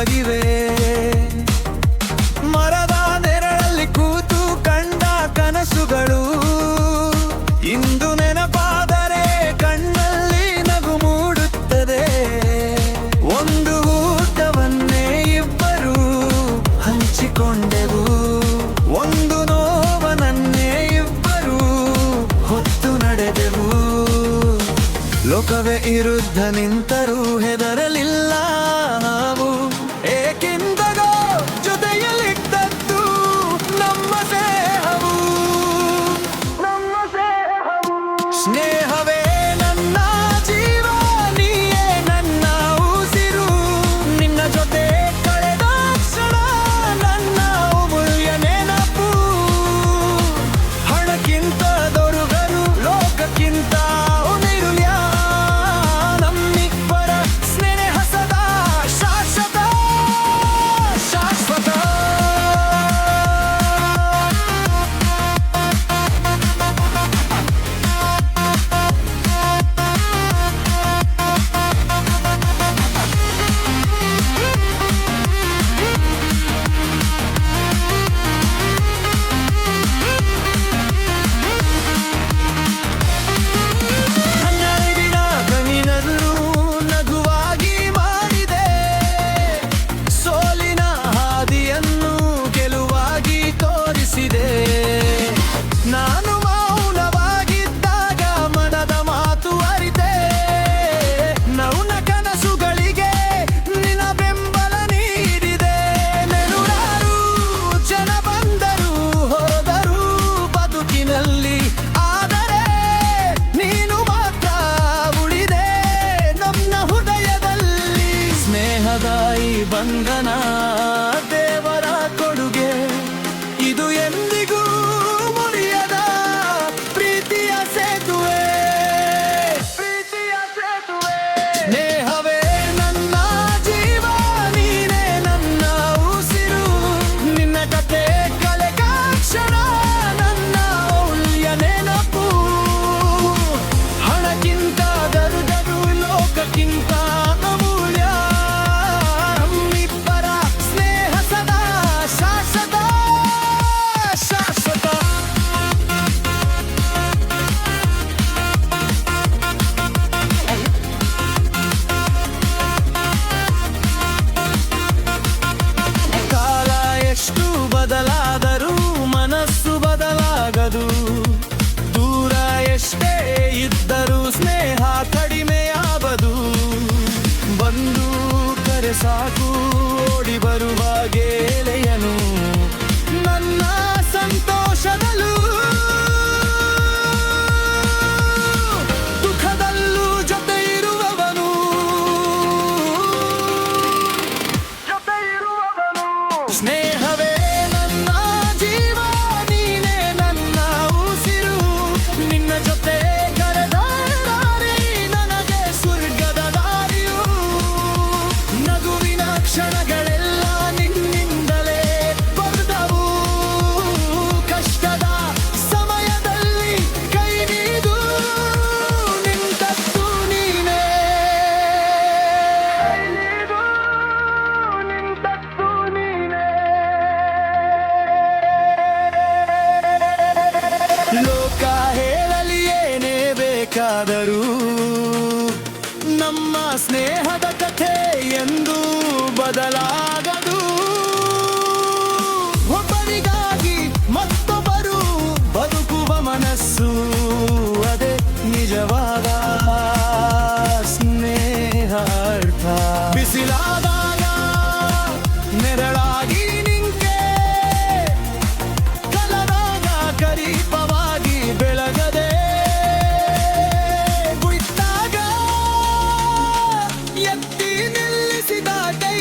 ನನಸಾಗಿವೆ. ಮರದ ನೆರಳಲ್ಲಿ ಕೂತು ಕಂಡ ಕನಸುಗಳು ಇಂದು ನೆನಪಾದರೆ ಕಣ್ಣಲ್ಲಿ ನಗು ಮೂಡುತ್ತದೆ. ಒಂದು ಊಟವನ್ನೇ ಇಬ್ಬರು ಹಂಚಿಕೊಂಡೆವು, ಒಂದು ನೋವನನ್ನೇ ಇಬ್ಬರು ಹೊತ್ತು ನಡೆದೆವು. ಲೋಕವೇ ವಿರುದ್ಧ ನಿಂತರೂ ಹೆದರಲಿಲ್ಲ ನಾವು, ಏಕೆಂದರೋ ಜೊತೆಯಲ್ಲಿದ್ದದ್ದು ನಮ್ಮ ಸ್ನೇಹವು. ಸ್ನೇಹವೇ ನನ್ನ ಜೀವ, ನೀಯೇ ನನ್ನ ಉಸಿರು. ನಿನ್ನ ಜೊತೆ ಕಳೆದ ಕ್ಷಣ ನನ್ನ ಅಮೂಲ್ಯ ನೆನಪು. ಹಣಕ್ಕಿಂತ ದೊರಗರು, ಲೋಕಕ್ಕಿಂತ ಅಮೂಲ್ಯ. ನಮ್ಮಿಬ್ಬರ ಸ್ನೇಹ ಸದಾ ಶಾಶ್ವತ ಶಾಶ್ವತ. ಹನ್ನೆರಡಿನ ಕಣ್ಣಿನಲ್ಲೂ ನಗುವಾಗಿ ಮಾಡಿದೆ, ಸೋಲಿನ ಹಾದಿಯನ್ನು ಗೆಲುವಾಗಿ ತೋರಿಸಿದೆ. ನಾನು ಮೌನವಾಗಿದ್ದಾಗ ಮನದ ಮಾತು ಅರಿತೆ, ನೌನ ಕನಸುಗಳಿಗೆ ನಿನ್ನ ಬೆಂಬಲ ನೀಡಿದೆ. ನೂರಾರು ಜನ ಬಂದರು ಹೋದರು ಬದುಕಿನಲ್ಲಿ, ಆದರೆ ನೀನು ಮಾತ್ರ ಉಳಿದೆ ನಮ್ಮ ಹೃದಯದಲ್ಲಿ. ಸ್ನೇಹದ ಈ ಬಂಧನ ದೇವರ ಕೊಡುಗೆ, ಇದು ಎಂದಿಗೂ ಮುರಿಯದ ಪ್ರೀತಿಯ ಸೇತುವೆ. ಸ್ನೇಹವೇ ನನ್ನ ಜೀವ, ನೀನೇ ನನ್ನ ಉಸಿರು. ನಿನ್ನ ಕತೆ ಕಳೆದ ಕ್ಷಣ ನನ್ನ ಅಮೂಲ್ಯ ನೆನಪು. ಹಣಕ್ಕಿಂತ ದೊರಗರು, ಲೋಕಕ್ಕಿಂತ ಅಮೂಲ್ಯ. ನಮ್ಮಿಬ್ಬರ ಸ್ನೇಹ ಸದಾ ಶಾಶ್ವತ ಶಾಶ್ವತ. ಕಾಲ ಎಷ್ಟು ಬದಲಾದರೂ ಮನಸ್ಸು ಬದಲಾಗದು. ದೂರ ಎಷ್ಟೇ ಇದ್ದರೂ ಸ್ನೇಹ ಕಡಿಮೆಯಾಗದು. ಬಂದು ಕರೆ ಸಾಕು ಓಡಿ ಬರುವ ಗೆಳೆಯನು, ನನ್ನ ಸಂತೋಷದಲ್ಲೂ ದುಃಖದಲ್ಲೂ ಜೊತೆ ಇರುವವನು. ಸ್ನೇಹವೇ ನನ್ನ ಜೀವ, ನೀನೇ ನನ್ನ ಉಸಿರು. ನಿನ್ನ ಜೊತೆ ಕಳೆದ ದಾರಿ ನನಗೆ ಸ್ವರ್ಗದ ದಾರಿಯು. ನಗುವಿನ ಕ್ಷಣಗಳೆಲ್ಲ ನಿನ್ನಿಂದಲೇ ಬಂದವು. ಕಷ್ಟದ ಸಮಯದಲ್ಲಿ ಕೈ ನೀಡು ನಿಂತದ್ದು ನೀನೇ. ಲೋಕ ಹೇಳಲಿ ಏನೇ ಬೇಕಾದರೂ, ನಮ್ಮ ಸ್ನೇಹದ ಕಥೆ ಎಂದು ಬದಲಾಗದು. ಒಬ್ಬರಿಗಾಗಿ ಮತ್ತೊಬ್ಬರು ಬದುಕುವ ಮನಸ್ಸು, ಅದೇ ನಿಜವಾದ ಸ್ನೇಹ ಅರ್ಥ. ಬಿಸಿಲಾದಾಗ ನೆರಳಾಗಿ ನಿಂಗೆ, ಕಲರಾಗ ಕರೀಪವಾಗಿ ಬೆಳಗದೆ, ಕುಳಿತಾಗ ಎತ್ತಿ ನಿಲ್ಲಿಸಿದ ಕೈ